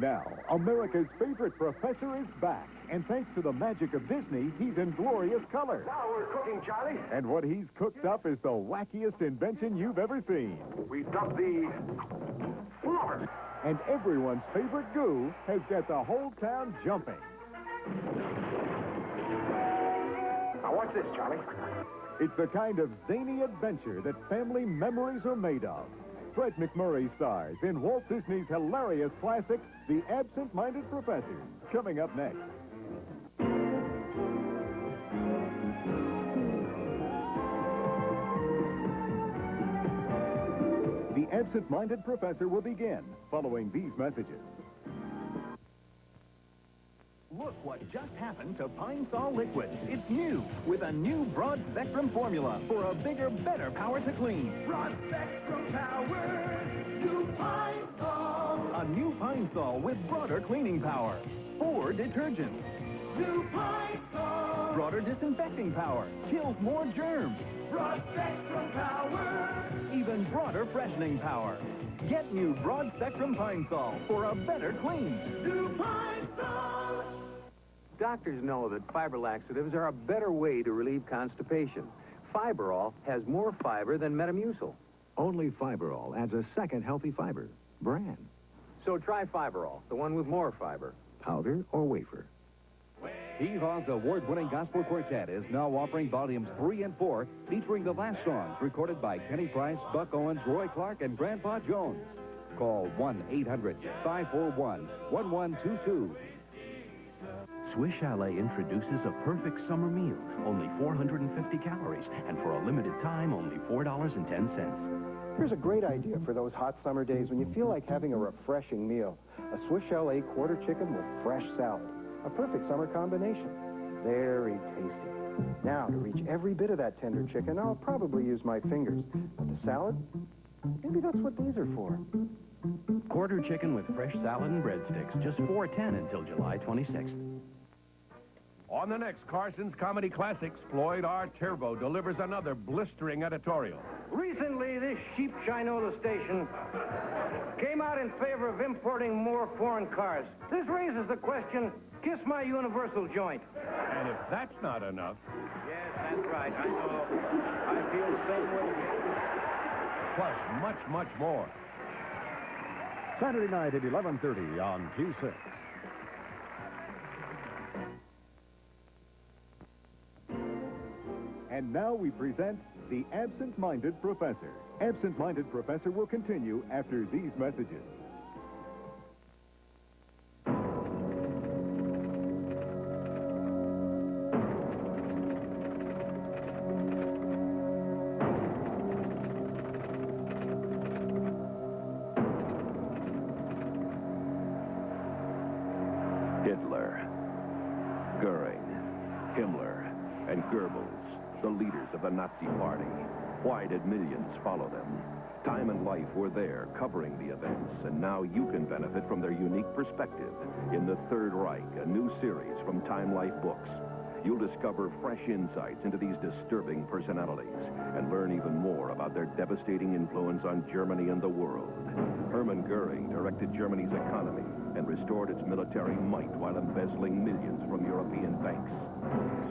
Now, America's favorite professor is back. And thanks to the magic of Disney, he's in glorious color. Now we're cooking, Charlie. And what he's cooked up is the wackiest invention you've ever seen. We've got the floor. And everyone's favorite goo has got the whole town jumping. Now watch this, Charlie. It's the kind of zany adventure that family memories are made of. Fred MacMurray stars in Walt Disney's hilarious classic, The Absent-Minded Professor, coming up next. The Absent-Minded Professor will begin following these messages. Look what just happened to Pine Sol Liquid. It's new, with a new broad spectrum formula for a bigger, better power to clean. Broad spectrum power, new Pine Sol. A new Pine Sol with broader cleaning power. 4 detergents. New Pine Sol. Broader disinfecting power. Kills more germs. Broad spectrum power. Even broader freshening power. Get new broad spectrum Pine Sol for a better clean. New Pine Sol. Doctors know that fiber laxatives are a better way to relieve constipation. Fiberol has more fiber than Metamucil. Only Fiberol adds a second healthy fiber. Brand. So try Fiberol, the one with more fiber. Powder or wafer. Hee-Haw's award-winning gospel quartet is now offering volumes 3 and 4, featuring the last songs recorded by Kenny Price, Buck Owens, Roy Clark, and Grandpa Jones. Call 1-800-541-1122. Swiss Chalet introduces a perfect summer meal, only 450 calories, and for a limited time, only $4.10. Here's a great idea for those hot summer days when you feel like having a refreshing meal. A Swiss Chalet quarter chicken with fresh salad. A perfect summer combination. Very tasty. Now, to reach every bit of that tender chicken, I'll probably use my fingers. But the salad? Maybe that's what these are for. Quarter chicken with fresh salad and breadsticks, just $4.10 until July 26th. On the next Carson's Comedy Classics, Floyd R. Turbo delivers another blistering editorial. Recently, this sheep Shinola station came out in favor of importing more foreign cars. This raises the question, kiss my universal joint. And if that's not enough... Yes, that's right, I know. I feel the same way. Plus much, much more. Saturday night at 11:30 on Q6. And now we present The Absent-Minded Professor. Absent-Minded Professor will continue after these messages. Hitler, Goering, Himmler, and Goebbels, the leaders of the Nazi Party. Why did millions follow them? Time and Life were there covering the events, and now you can benefit from their unique perspective in The Third Reich, a new series from Time Life Books. You'll discover fresh insights into these disturbing personalities and learn even more about their devastating influence on Germany and the world. Hermann Goering directed Germany's economy and restored its military might while embezzling millions from European banks.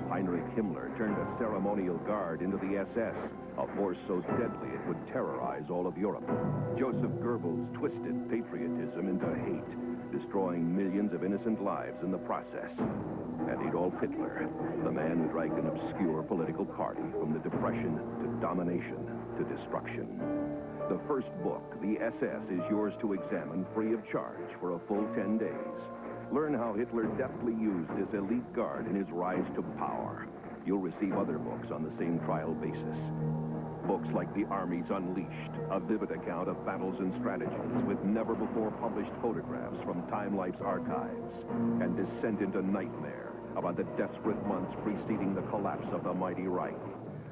Heinrich Himmler turned a ceremonial guard into the SS, a force so deadly it would terrorize all of Europe. Joseph Goebbels twisted patriotism into hate, destroying millions of innocent lives in the process. And Adolf Hitler, the man who dragged an obscure political party from the Depression to domination to destruction. The first book, The SS, is yours to examine free of charge for a full 10 days. Learn how Hitler deftly used his elite guard in his rise to power. You'll receive other books on the same trial basis. Books like The Armies Unleashed, a vivid account of battles and strategies with never-before-published photographs from Time Life's archives, and Descent into Nightmare about the desperate months preceding the collapse of the mighty Reich.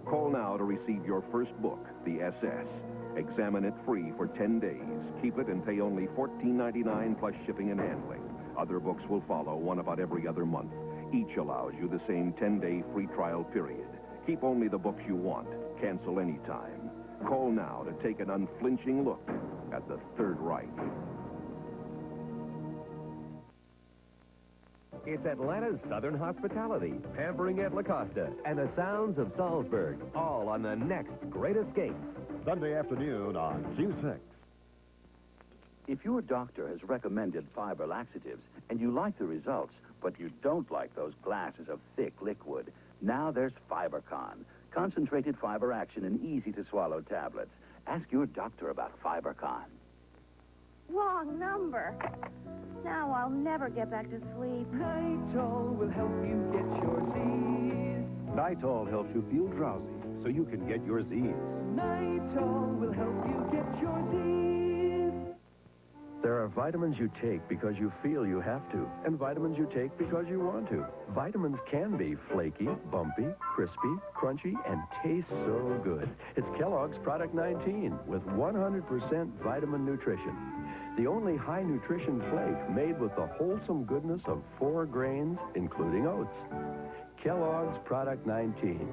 Call now to receive your first book, The SS. Examine it free for 10 days. Keep it and pay only $14.99 plus shipping and handling. Other books will follow, one about every other month. Each allows you the same 10-day free trial period. Keep only the books you want. Cancel anytime. Call now to take an unflinching look at the Third Reich. It's Atlanta's Southern hospitality, pampering at La Costa, and the sounds of Salzburg, all on the next Great Escape. Sunday afternoon on Q6. If your doctor has recommended fiber laxatives and you like the results, but you don't like those glasses of thick liquid, now there's FiberCon. Concentrated fiber action in easy-to-swallow tablets. Ask your doctor about FiberCon. Wrong number. Now I'll never get back to sleep. Nitol will help you get your Z's. Nitol helps you feel drowsy, so you can get your Z's. Nitol will help you get your Z's. There are vitamins you take because you feel you have to, and vitamins you take because you want to. Vitamins can be flaky, bumpy, crispy, crunchy, and taste so good. It's Kellogg's Product 19 with 100% vitamin nutrition. The only high-nutrition flake made with the wholesome goodness of 4 grains, including oats. Kellogg's Product 19.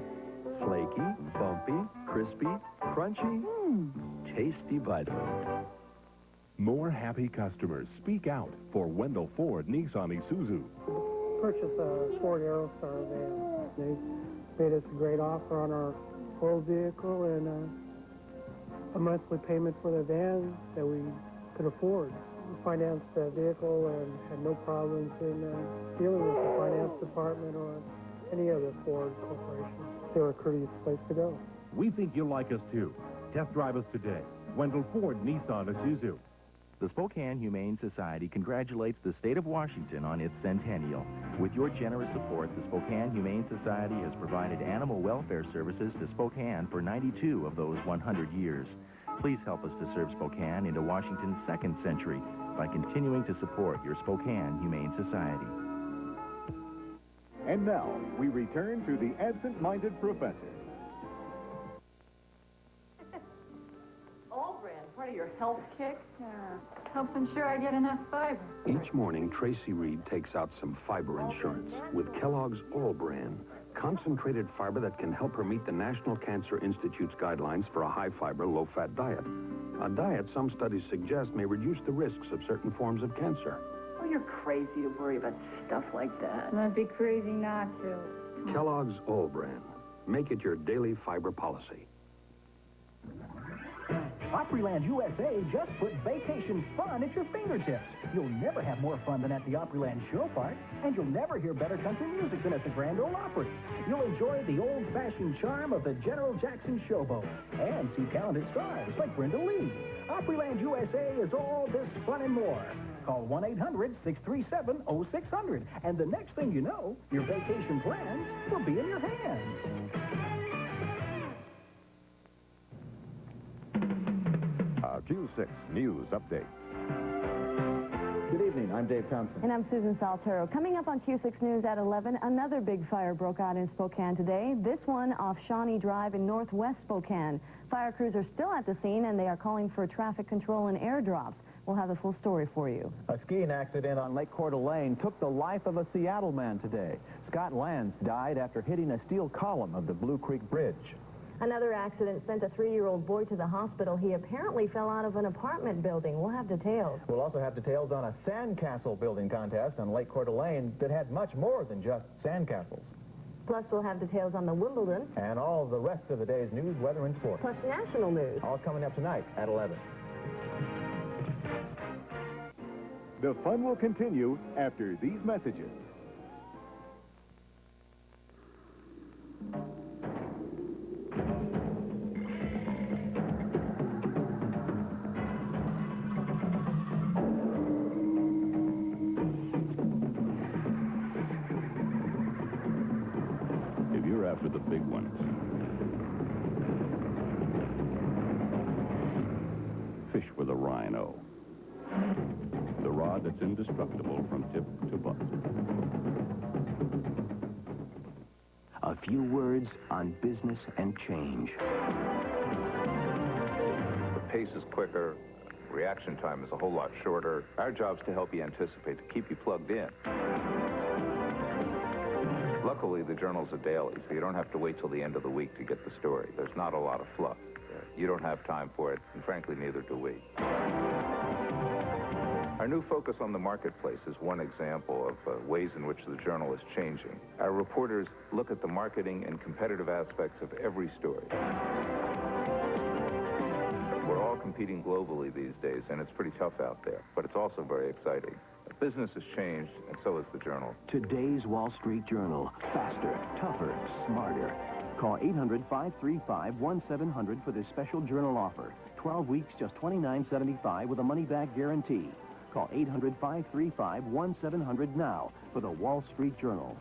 Flaky, bumpy, crispy, crunchy, tasty vitamins. More happy customers speak out for Wendell Ford, Nissan, Isuzu. Purchased a Ford Aerostar van. They made us a great offer on our old vehicle and a monthly payment for the van that we could afford. We financed the vehicle and had no problems in dealing with the finance department or any other Ford corporation. They were a courteous place to go. We think you'll like us too. Test drive us today. Wendell Ford, Nissan, Isuzu. The Spokane Humane Society congratulates the state of Washington on its centennial. With your generous support, the Spokane Humane Society has provided animal welfare services to Spokane for 92 of those 100 years. Please help us to serve Spokane into Washington's second century by continuing to support your Spokane Humane Society. And now, we return to the absent-minded professor. Part of your health kick? Helps ensure I get enough fiber. Each morning, Tracy Reed takes out some fiber insurance with Kellogg's All Bran, concentrated fiber that can help her meet the National Cancer Institute's guidelines for a high-fiber, low-fat diet. A diet some studies suggest may reduce the risks of certain forms of cancer. Oh, you're crazy to worry about stuff like that. I'd be crazy not to. Kellogg's All Bran. Make it your daily fiber policy. Opryland USA just put vacation fun at your fingertips. You'll never have more fun than at the Opryland Show Park, and you'll never hear better country music than at the Grand Ole Opry. You'll enjoy the old-fashioned charm of the General Jackson Showboat and see talented stars like Brenda Lee. Opryland USA is all this fun and more. Call 1-800-637-0600, and the next thing you know, your vacation plans will be in your hands. Q6 News Update. Good evening, I'm Dave Thompson. And I'm Susan Saltero. Coming up on Q6 News at 11, another big fire broke out in Spokane today. This one off Shawnee Drive in northwest Spokane. Fire crews are still at the scene and they are calling for traffic control and airdrops. We'll have the full story for you. A skiing accident on Lake Coeur d'Alene took the life of a Seattle man today. Scott Lance died after hitting a steel column of the Blue Creek Bridge. Another accident sent a 3-year-old boy to the hospital. He apparently fell out of an apartment building. We'll have details. We'll also have details on a sandcastle building contest on Lake Coeur d'Alene that had much more than just sandcastles. Plus, we'll have details on the Wimbledon. And all of the rest of the day's news, weather, and sports. Plus national news. All coming up tonight at 11. The fun will continue after these messages. After the big ones. Fish with a rhino. The rod that's indestructible from tip to butt. A few words on business and change. The pace is quicker. Reaction time is a whole lot shorter. Our job's to help you anticipate, to keep you plugged in. Luckily, the journals are daily, so you don't have to wait till the end of the week to get the story. There's not a lot of fluff. You don't have time for it, and frankly, neither do we. Our new focus on the marketplace is one example of ways in which the journal is changing. Our reporters look at the marketing and competitive aspects of every story. We're all competing globally these days, and it's pretty tough out there, but it's also very exciting. Business has changed, and so has the journal. Today's Wall Street Journal. Faster, tougher, smarter. Call 800-535-1700 for this special journal offer. 12 weeks, just $29.75 with a money-back guarantee. Call 800-535-1700 now for the Wall Street Journal.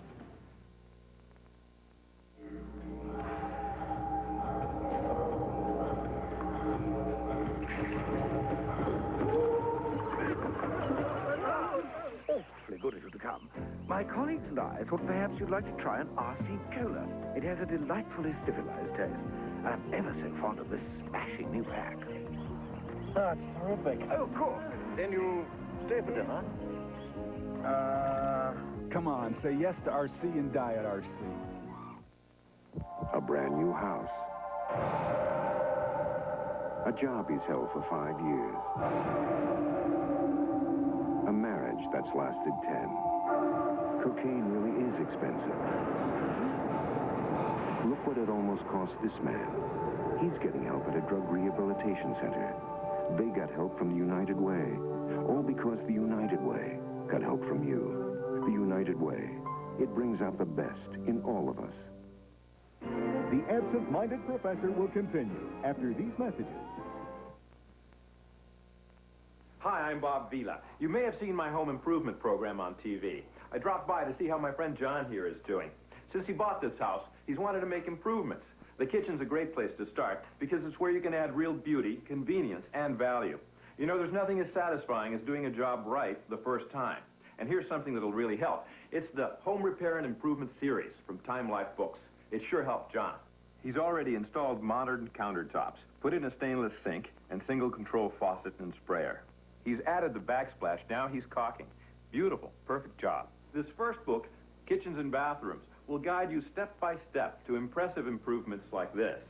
Good of you to come. My colleagues and I thought perhaps you'd like to try an RC Cola. It has a delightfully civilized taste. And I'm ever so fond of this smashing new pack. Oh, it's terrific. Oh, of course. Then you'll stay for dinner? Come on, say yes to RC and die at RC. A brand new house. A job he's held for 5 years. A marriage that's lasted 10. Cocaine really is expensive. Look what it almost cost this man. He's getting help at a drug rehabilitation center. They got help from the United Way. All because the United Way got help from you. The United Way. It brings out the best in all of us. The Absent-Minded Professor will continue after these messages. Hi, I'm Bob Vila. You may have seen my home improvement program on TV. I dropped by to see how my friend John here is doing. Since he bought this house, he's wanted to make improvements. The kitchen's a great place to start because it's where you can add real beauty, convenience, and value. You know, there's nothing as satisfying as doing a job right the first time. And here's something that'll really help. It's the Home Repair and Improvement Series from Time Life Books. It sure helped John. He's already installed modern countertops, put in a stainless sink, and single control faucet and sprayer. He's added the backsplash. Now he's caulking. Beautiful. Perfect job. This first book, Kitchens and Bathrooms, will guide you step by step to impressive improvements like this.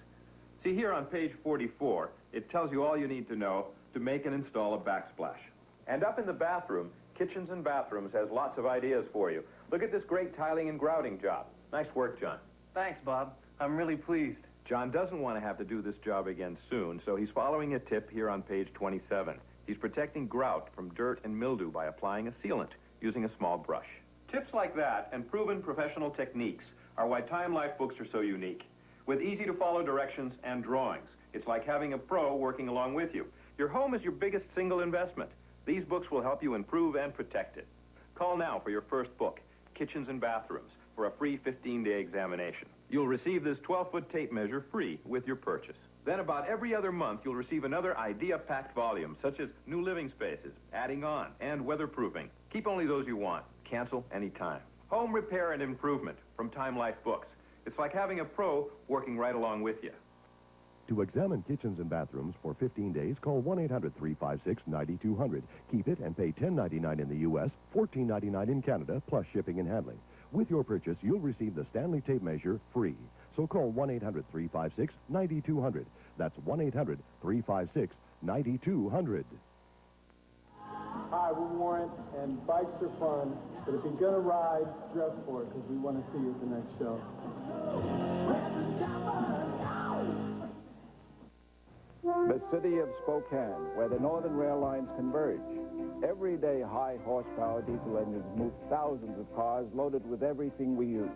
See here on page 44, it tells you all you need to know to make and install a backsplash. And up in the bathroom, Kitchens and Bathrooms has lots of ideas for you. Look at this great tiling and grouting job. Nice work, John. Thanks, Bob. I'm really pleased. John doesn't want to have to do this job again soon, so he's following a tip here on page 27. He's protecting grout from dirt and mildew by applying a sealant using a small brush. Tips like that and proven professional techniques are why Time Life Books are so unique. With easy-to-follow directions and drawings, it's like having a pro working along with you. Your home is your biggest single investment. These books will help you improve and protect it. Call now for your first book, Kitchens and Bathrooms, for a free 15-day examination. You'll receive this 12-foot tape measure free with your purchase. Then about every other month, you'll receive another idea-packed volume, such as new living spaces, adding on, and weatherproofing. Keep only those you want. Cancel anytime. Home Repair and Improvement from Time Life Books. It's like having a pro working right along with you. To examine kitchens and bathrooms for 15 days, call 1-800-356-9200. Keep it and pay $10.99 in the U.S., $14.99 in Canada, plus shipping and handling. With your purchase, you'll receive the Stanley tape measure free. So call 1-800-356-9200. That's 1-800-356-9200. Hi, we're Warren, and bikes are fun, but if you're going to ride, dress for it, because we want to see you at the next show. The city of Spokane, where the northern rail lines converge. Everyday high-horsepower diesel engines move thousands of cars loaded with everything we use.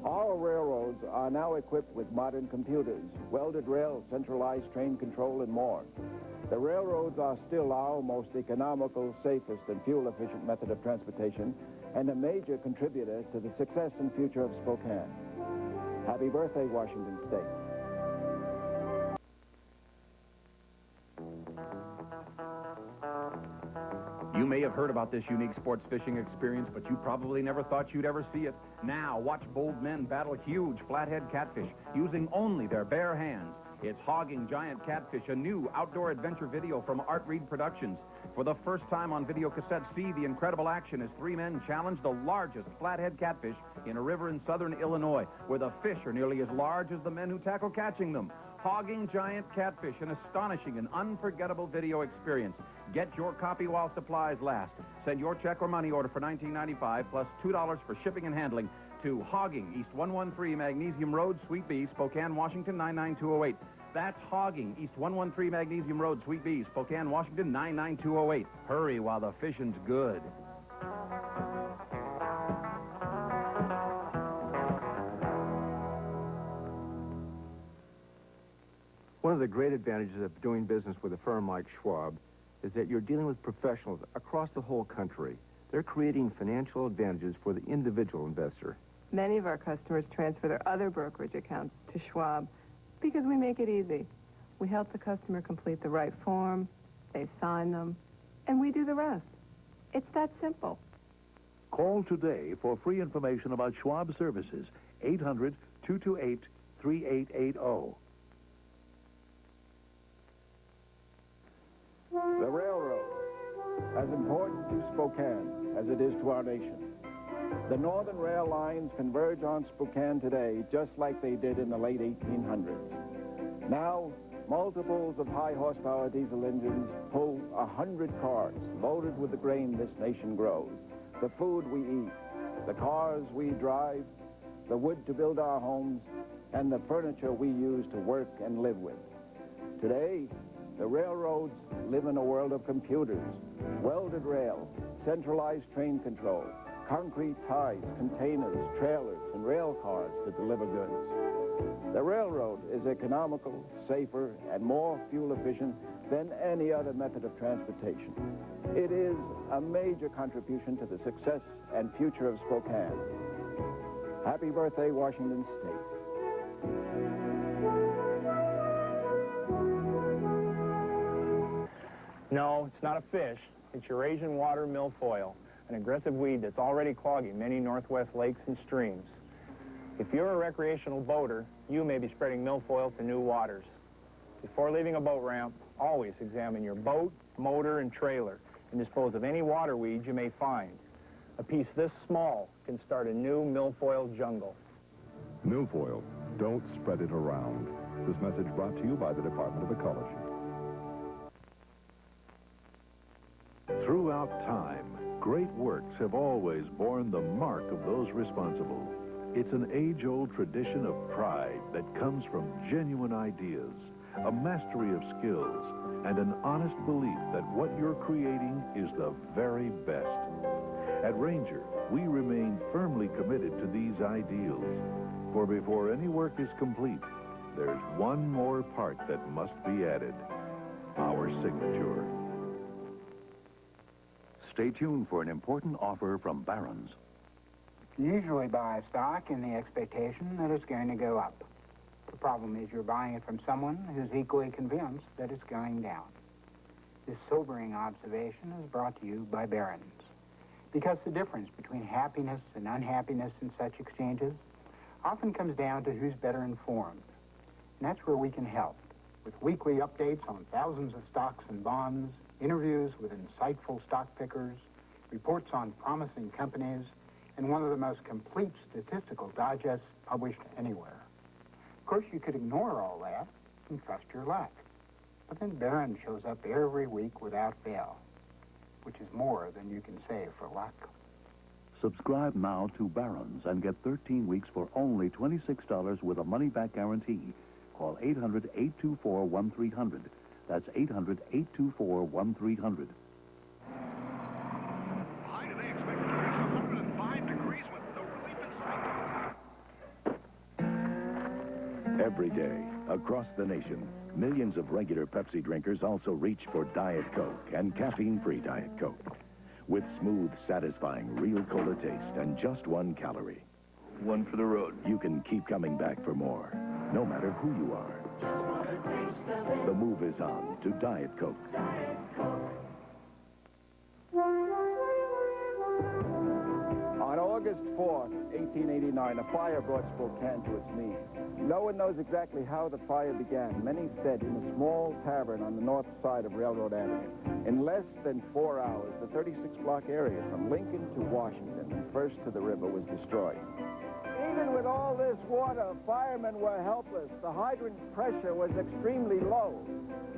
Our railroads are now equipped with modern computers, welded rails, centralized train control, and more. The railroads are still our most economical, safest, and fuel-efficient method of transportation, and a major contributor to the success and future of Spokane. Happy birthday, Washington State. You may have heard about this unique sports fishing experience, but you probably never thought you'd ever see it. Now, watch bold men battle huge flathead catfish using only their bare hands. It's Hogging Giant Catfish, a new outdoor adventure video from Art Reed Productions. For the first time on video cassette, see the incredible action as three men challenge the largest flathead catfish in a river in southern Illinois, where the fish are nearly as large as the men who tackle catching them. Hogging giant catfish, an astonishing and unforgettable video experience. Get your copy while supplies last. Send your check or money order for $19.95 plus $2 for shipping and handling to Hogging, East 113 Magnesium Road, Suite B, Spokane, Washington 99208. That's Hogging, East 113 Magnesium Road, Suite B, Spokane, Washington 99208. Hurry while the fishing's good. One of the great advantages of doing business with a firm like Schwab is that you're dealing with professionals across the whole country. They're creating financial advantages for the individual investor. Many of our customers transfer their other brokerage accounts to Schwab because we make it easy. We help the customer complete the right form, they sign them, and we do the rest. It's that simple. Call today for free information about Schwab services. 800-228-3880. The railroad, as important to Spokane as it is to our nation. The northern rail lines converge on Spokane today just like they did in the late 1800s. Now, multiples of high-horsepower diesel engines pull 100 cars loaded with the grain this nation grows, the food we eat, the cars we drive, the wood to build our homes, and the furniture we use to work and live with. Today, the railroads live in a world of computers, welded rail, centralized train control, concrete ties, containers, trailers, and rail cars to deliver goods. The railroad is economical, safer, and more fuel efficient than any other method of transportation. It is a major contribution to the success and future of Spokane. Happy birthday, Washington State. No, it's not a fish. It's Eurasian water milfoil, an aggressive weed that's already clogging many northwest lakes and streams. If you're a recreational boater, you may be spreading milfoil to new waters. Before leaving a boat ramp, always examine your boat, motor, and trailer and dispose of any water weeds you may find. A piece this small can start a new milfoil jungle. Milfoil. Don't spread it around. This message brought to you by the Department of Ecology. Throughout time, great works have always borne the mark of those responsible. It's an age-old tradition of pride that comes from genuine ideas, a mastery of skills, and an honest belief that what you're creating is the very best. At Ranger, we remain firmly committed to these ideals, for before any work is complete, there's one more part that must be added: our signature. Stay tuned for an important offer from Barron's. You usually buy a stock in the expectation that it's going to go up. The problem is you're buying it from someone who's equally convinced that it's going down. This sobering observation is brought to you by Barron's. Because the difference between happiness and unhappiness in such exchanges often comes down to who's better informed. And that's where we can help, with weekly updates on thousands of stocks and bonds, interviews with insightful stock pickers, reports on promising companies, and one of the most complete statistical digests published anywhere. Of course, you could ignore all that and trust your luck. But then Barron shows up every week without fail, which is more than you can say for luck. Subscribe now to Barron's and get 13 weeks for only $26 with a money-back guarantee. Call 800-824-1300. That's 800-824-1300. High today expected to reach 105 degrees with no relief in sight. Every day, across the nation, millions of regular Pepsi drinkers also reach for Diet Coke and caffeine-free Diet Coke. With smooth, satisfying, real cola taste and just 1 calorie. One for the road. You can keep coming back for more, no matter who you are. The move is on to Diet Coke. On August 4th, 1889, a fire brought Spokane to its knees. No one knows exactly how the fire began. Many said in a small tavern on the north side of Railroad Avenue. In less than 4 hours, the 36-block area from Lincoln to Washington and first to the river was destroyed. Even with all this water, firemen were helpless. The hydrant pressure was extremely low.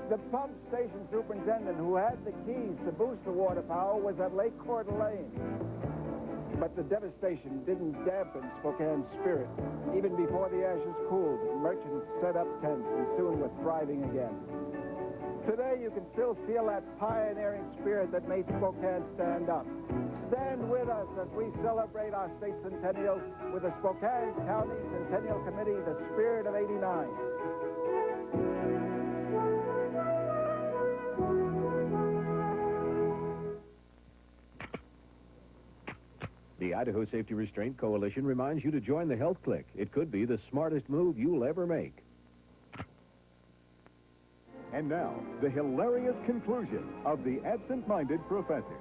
The pump station superintendent, who had the keys to boost the water power, was at Lake Coeur d'Alene. But the devastation didn't dampen Spokane's spirit. Even before the ashes cooled, merchants set up tents and soon were thriving again. Today, you can still feel that pioneering spirit that made Spokane stand up. Stand with us as we celebrate our state centennial with the Spokane County Centennial Committee, the Spirit of '89. The Idaho Safety Restraint Coalition reminds you to join the Health Click. It could be the smartest move you'll ever make. And now, the hilarious conclusion of The Absent-Minded Professor.